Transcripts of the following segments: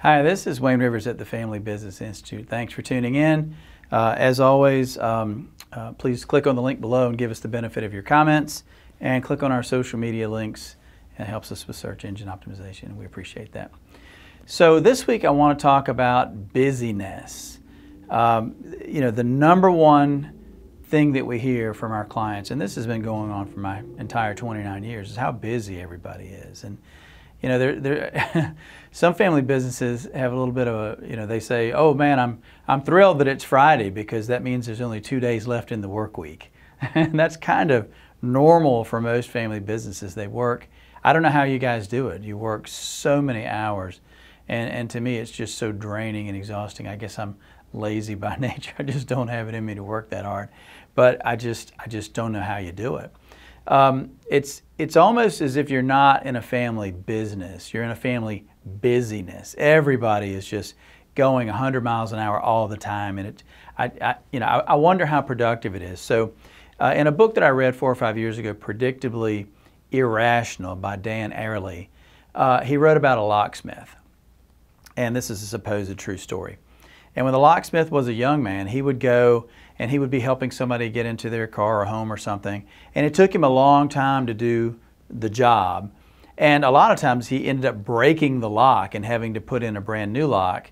Hi, this is Wayne Rivers at the Family Business Institute. Thanks for tuning in. As always, please click on the link below and give us the benefit of your comments, and click on our social media links. It helps us with search engine optimization, and we appreciate that. So this week I want to talk about busyness. The number one thing that we hear from our clients, and this has been going on for my entire 29 years, is how busy everybody is. And some family businesses have a little bit of a, they say, oh man, I'm thrilled that it's Friday because that means there's only 2 days left in the work week. And that's kind of normal for most family businesses. They work, I don't know how you guys do it. You work so many hours. And to me, it's just so draining and exhausting. I guess I'm lazy by nature. I just don't have it in me to work that hard. But I just don't know how you do it. It's almost as if you're not in a family business. You're in a family busyness. Everybody is just going 100 miles an hour all the time, and I wonder how productive it is. So, in a book that I read 4 or 5 years ago, Predictably Irrational by Dan Ariely, he wrote about a locksmith, and this is a supposed true story. And when the locksmith was a young man, he would go and he would be helping somebody get into their car or home or something. And it took him a long time to do the job. And a lot of times he ended up breaking the lock and having to put in a brand new lock,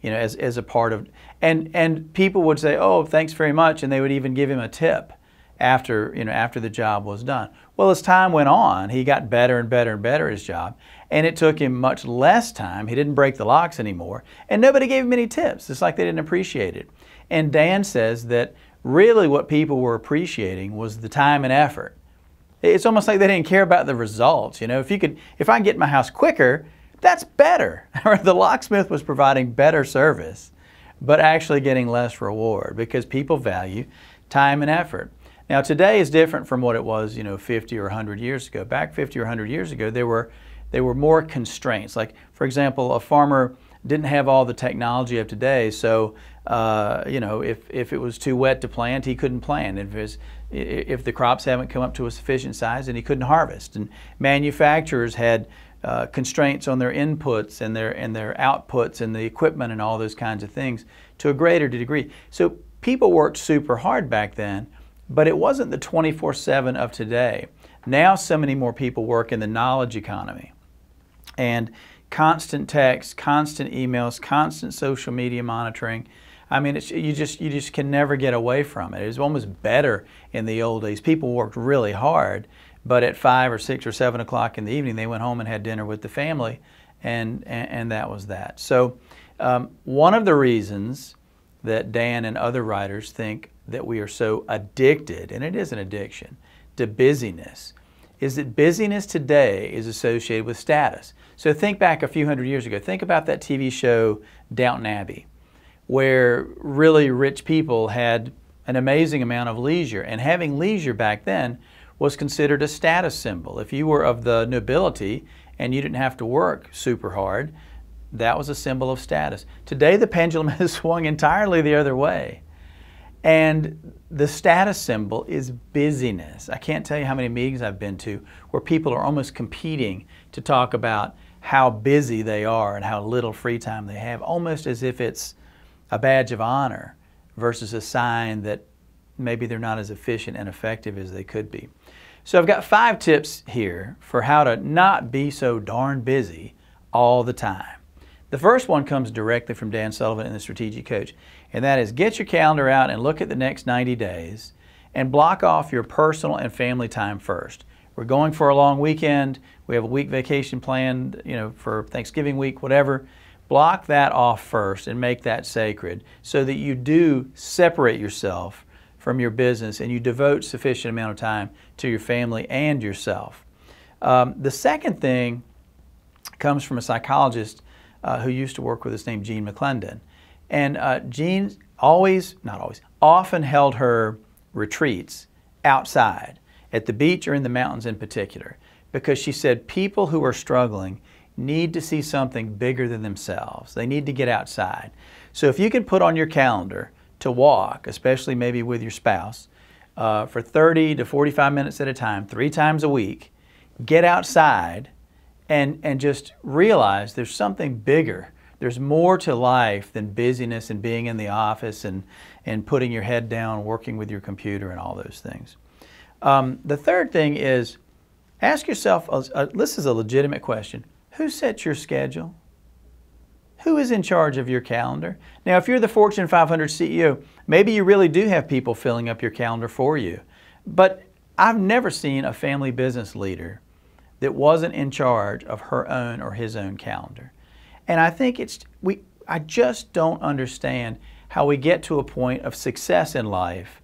as a part of, and people would say, oh, thanks very much. And they would even give him a tip after the job was done. Well, as time went on, he got better and better and better at his job. And it took him much less time. He didn't break the locks anymore. And nobody gave him any tips. It's like they didn't appreciate it. And Dan says that really what people were appreciating was the time and effort. It's almost like they didn't care about the results. If I can get my house quicker, that's better. The locksmith was providing better service, but actually getting less reward because people value time and effort. Now today is different from what it was, 50 or 100 years ago. Back 50 or 100 years ago, there were more constraints. Like, for example, a farmer didn't have all the technology of today, so if it was too wet to plant, he couldn't plant. If the crops haven't come up to a sufficient size, then he couldn't harvest. And manufacturers had constraints on their inputs and their outputs and the equipment and all those kinds of things to a greater degree. So people worked super hard back then, but it wasn't the 24/7 of today. Now so many more people work in the knowledge economy. And constant text, constant emails, constant social media monitoring. I mean, you just can never get away from it. It was almost better in the old days. People worked really hard, but at 5 or 6 or 7 o'clock in the evening, they went home and had dinner with the family, and that was that. So one of the reasons that Dan and other writers think that we are so addicted, and it is an addiction, to busyness, is that busyness today is associated with status. So think back a few hundred years ago. Think about that TV show Downton Abbey, where really rich people had an amazing amount of leisure. And having leisure back then was considered a status symbol. If you were of the nobility and you didn't have to work super hard, that was a symbol of status. Today the pendulum has swung entirely the other way. And the status symbol is busyness. I can't tell you how many meetings I've been to where people are almost competing to talk about how busy they are and how little free time they have, almost as if it's a badge of honor versus a sign that maybe they're not as efficient and effective as they could be. So I've got 5 tips here for how to not be so darn busy all the time. The first one comes directly from Dan Sullivan in The Strategic Coach, and that is get your calendar out and look at the next 90 days and block off your personal and family time first. We're going for a long weekend. We have a week vacation planned, for Thanksgiving week, whatever. Block that off first and make that sacred so that you do separate yourself from your business and you devote sufficient amount of time to your family and yourself. The second thing comes from a psychologist who used to work with us named Jean McClendon. And Jean often held her retreats outside, at the beach or in the mountains in particular, because she said people who are struggling need to see something bigger than themselves. They need to get outside. So if you could put on your calendar to walk, especially maybe with your spouse, for 30 to 45 minutes at a time, 3 times a week, get outside and just realize there's something bigger There's more to life than busyness and being in the office and putting your head down, working with your computer and all those things. The third thing is, ask yourself, this is a legitimate question, who sets your schedule? Who is in charge of your calendar? Now, if you're the Fortune 500 CEO, maybe you really do have people filling up your calendar for you. But I've never seen a family business leader that wasn't in charge of her own or his own calendar. And I think I just don't understand how we get to a point of success in life,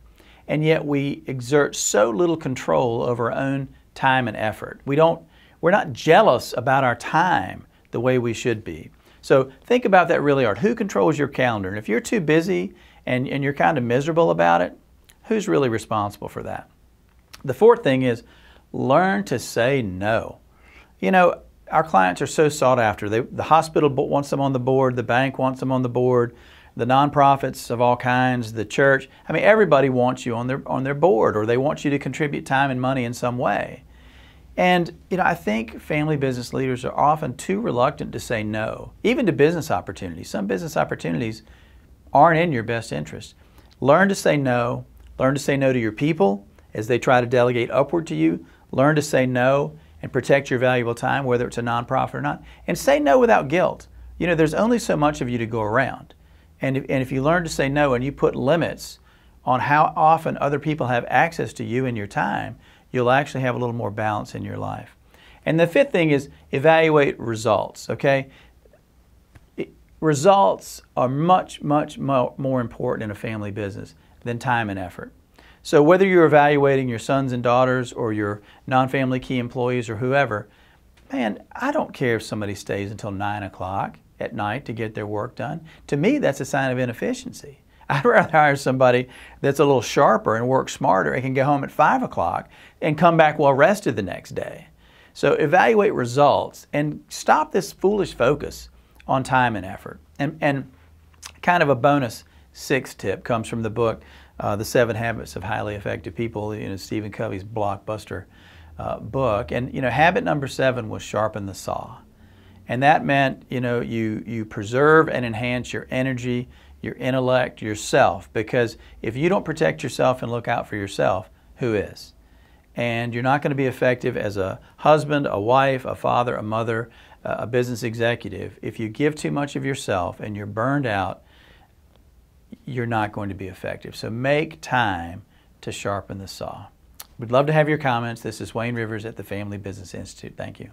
and yet we exert so little control over our own time and effort. We're not jealous about our time the way we should be. So think about that really hard. Who controls your calendar? And if you're too busy and you're kind of miserable about it, who's really responsible for that? The fourth thing is learn to say no. You know, our clients are so sought after. The hospital wants them on the board, the bank wants them on the board, the nonprofits of all kinds, the church. I mean, everybody wants you on their board, or they want you to contribute time and money in some way. And you know, I think family business leaders are often too reluctant to say no, even to business opportunities. Some business opportunities aren't in your best interest. Learn to say no. Learn to say no to your people as they try to delegate upward to you. Learn to say no and protect your valuable time, whether it's a nonprofit or not. And say no without guilt. You know, there's only so much of you to go around. And if you learn to say no and you put limits on how often other people have access to you and your time, you'll actually have a little more balance in your life. And the fifth thing is evaluate results, okay? Results are much, much more important in a family business than time and effort. So whether you're evaluating your sons and daughters or your non-family key employees or whoever, man, I don't care if somebody stays until 9 o'clock at night to get their work done. To me, that's a sign of inefficiency. I'd rather hire somebody that's a little sharper and work smarter and can go home at 5 o'clock and come back well rested the next day. So evaluate results and stop this foolish focus on time and effort. And kind of a bonus sixth tip comes from the book, The 7 Habits of Highly Effective People, you know, Stephen Covey's blockbuster book. And you know, habit number 7 was sharpen the saw. And that meant, you know, you preserve and enhance your energy, your intellect, yourself, because if you don't protect yourself and look out for yourself, who is? And you're not going to be effective as a husband, a wife, a father, a mother, a business executive. If you give too much of yourself and you're burned out, you're not going to be effective. So make time to sharpen the saw. We'd love to have your comments. This is Wayne Rivers at the Family Business Institute. Thank you.